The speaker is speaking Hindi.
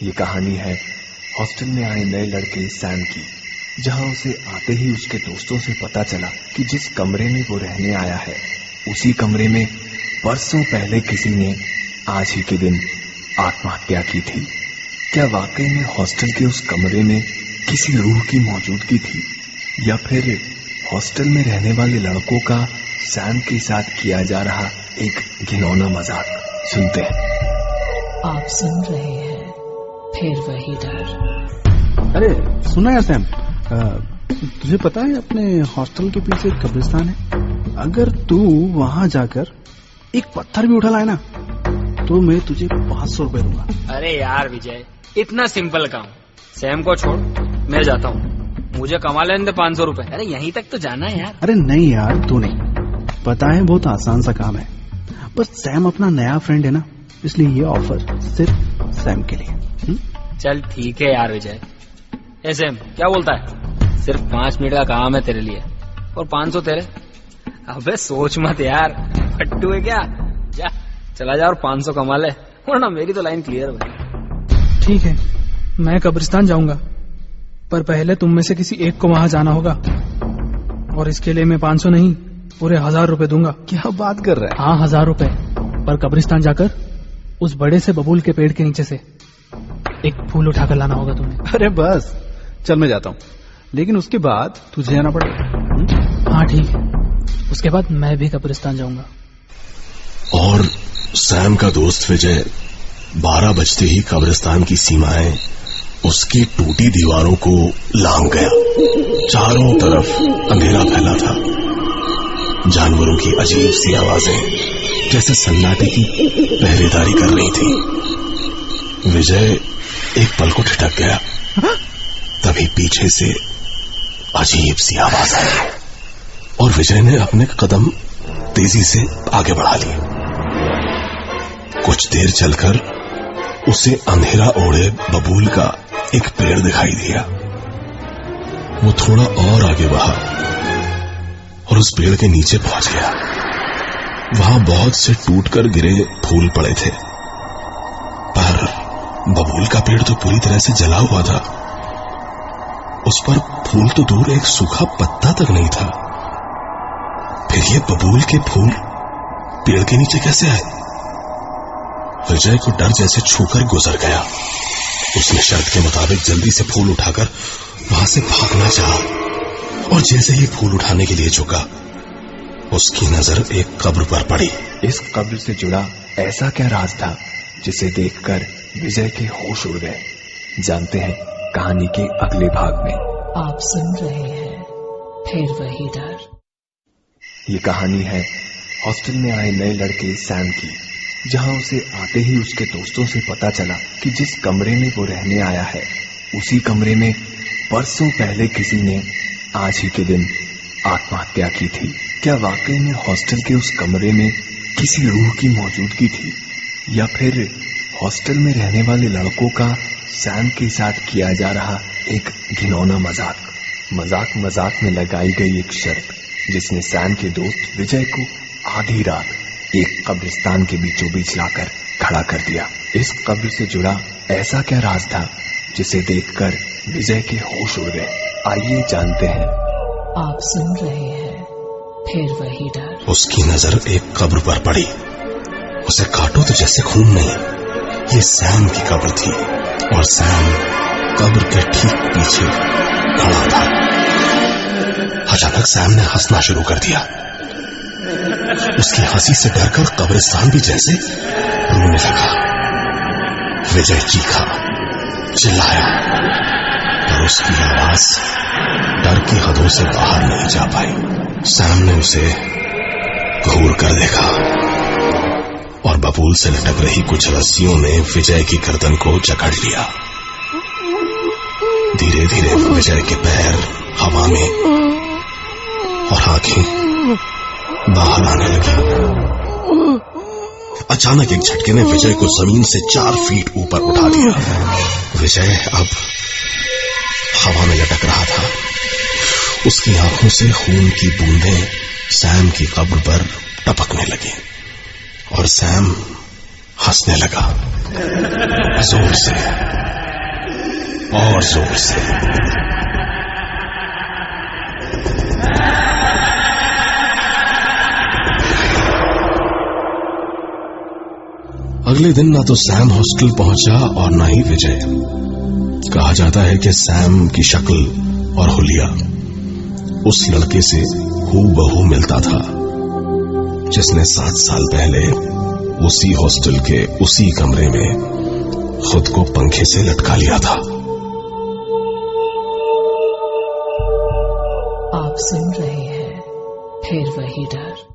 ये कहानी है हॉस्टल में आए नए लड़के सैम की, जहां उसे आते ही उसके दोस्तों से पता चला कि जिस कमरे में वो रहने आया है उसी कमरे में बरसों पहले किसी ने आज ही के दिन आत्महत्या की थी। क्या वाकई में हॉस्टल के उस कमरे में किसी रूह की मौजूदगी थी, या फिर हॉस्टल में रहने वाले लड़कों का सैम के साथ किया जा रहा एक घिनौना मजाक? सुनते हैं। आप सुन रहे हैं फिर वही डर। अरे सुना यार सैम, तुझे पता है अपने हॉस्टल के पीछे एक कब्रिस्तान है। अगर तू वहां जाकर एक पत्थर भी उठा लाए ना तो मैं तुझे 500 रुपए दूंगा। अरे यार विजय, इतना सिंपल काम। सैम को छोड़, मैं जाता हूँ, मुझे कमा लेने दे 500 रुपए। अरे यहीं तक तो जाना है यार। अरे नहीं यार, तू नहीं, पता है बहुत आसान सा काम है, बस सैम अपना नया फ्रेंड है ना, इसलिए ये ऑफर सिर्फ सैम के लिए। चल ठीक है यार विजय। ए सैम, क्या बोलता है? सिर्फ 5 मिनट का काम है तेरे लिए और 500 तेरे। अबे सोच मत यार, फट्टू है क्या? जा चला जा और 500 कमा ले, वरना मेरी तो लाइन क्लियर हो गई। ठीक है, मैं कब्रिस्तान जाऊंगा, पर पहले तुम में से किसी एक को वहां जाना होगा, और इसके लिए मैं 500 नहीं पूरे 1000 रुपए दूंगा। क्या बात कर रहा है? हाँ 1000 रुपए, पर कब्रिस्तान जाकर उस बड़े से बबूल के पेड़ के नीचे से एक फूल उठाकर लाना होगा तुम्हें। अरे बस चल, मैं जाता हूँ, लेकिन उसके बाद तुझे आना पड़ेगा। हाँ ठीक है, उसके बाद मैं भी कब्रिस्तान जाऊंगा। और सैम का दोस्त विजय 12 बजते ही कब्रिस्तान की सीमाएं उसकी टूटी दीवारों को लांघ गया। चारों तरफ अंधेरा फैला था, जानवरों की अजीब सी आवाजें जैसे सन्नाटे की पहरेदारी कर रही थी। विजय एक पल को ठिठक गया, तभी पीछे से अजीब सी आवाज आई और विजय ने अपने कदम तेजी से आगे बढ़ा लिए। कुछ देर चलकर उसे अंधेरा ओढ़े बबूल का एक पेड़ दिखाई दिया। वो थोड़ा और आगे बढ़ा और उस पेड़ के नीचे पहुंच गया। वहां बहुत से टूटकर गिरे फूल पड़े थे, पर बबूल का पेड़ तो पूरी तरह से जला हुआ था। उस पर फूल तो दूर, एक सूखा पत्ता तक नहीं था। फिर ये बबूल के फूल पेड़ के नीचे कैसे आए? विजय को डर जैसे छूकर गुजर गया। उसने शर्त के मुताबिक जल्दी से फूल उठाकर वहां से भागना चाहा, और जैसे ही फूल उठाने के लिए झुका, उसकी नजर एक कब्र पर पड़ी। इस कब्र से जुड़ा ऐसा क्या राज था जिसे देखकर विजय के होश उड़ गए? जानते हैं कहानी के अगले भाग में। आप सुन रहे हैं फिर वही डर। ये कहानी है हॉस्टल में आए नए लड़के सैम की, जहां उसे आते ही उसके दोस्तों से पता चला कि जिस कमरे में वो रहने आया है उसी कमरे में बरसों पहले किसी ने आज ही के दिन आत्महत्या की थी। क्या वाकई में हॉस्टल के उस कमरे में किसी रूह की मौजूदगी थी, या फिर हॉस्टल में रहने वाले लड़कों का सैम के साथ किया जा रहा एक घिनौना मजाक? मजाक में लगाई गई एक शर्त जिसने सैम के दोस्त विजय को आधी रात एक कब्रिस्तान के बीचों बीच लाकर खड़ा कर दिया। इस कब्र से जुड़ा ऐसा क्या राज था जिसे देखकर विजय के होश उड़ गए? आइए जानते हैं। आप सुन रहे हैं फिर वही डर। उसकी नजर एक कब्र पर पड़ी। उसे काटो तो जैसे खून नहीं, ये सैम की कब्र थी, और सैम कब्र के ठीक पीछे खड़ा था। अचानक सैम ने हंसना शुरू कर दिया। उसकी हंसी से डरकर कब्रिस्तान भी जैसे रोने लगा। विजय चीखा, चिल्लाया, पर उसकी आवाज डर की हदों से बाहर नहीं जा पाई। सैम ने उसे घूर कर देखा और बबूल से लटक रही कुछ रस्सियों ने विजय की गर्दन को जकड़ लिया। धीरे धीरे विजय के पैर हवा में और आंखें बाहर आने लगी। अचानक एक झटके ने विजय को जमीन से 4 फीट ऊपर उठा दिया। विजय अब हवा में लटक रहा था। उसकी आंखों से खून की बूंदें सैम की कब्र पर टपकने लगी और सैम हंसने लगा जोर से। और जोर से। अगले दिन ना तो सैम हॉस्टल पहुंचा और ना ही विजय। कहा जाता है कि सैम की शक्ल और हुलिया उस लड़के से हूबहू मिलता था जिसने 7 साल पहले उसी हॉस्टल के उसी कमरे में खुद को पंखे से लटका लिया था। आप सुन रहे हैं फिर वही डर।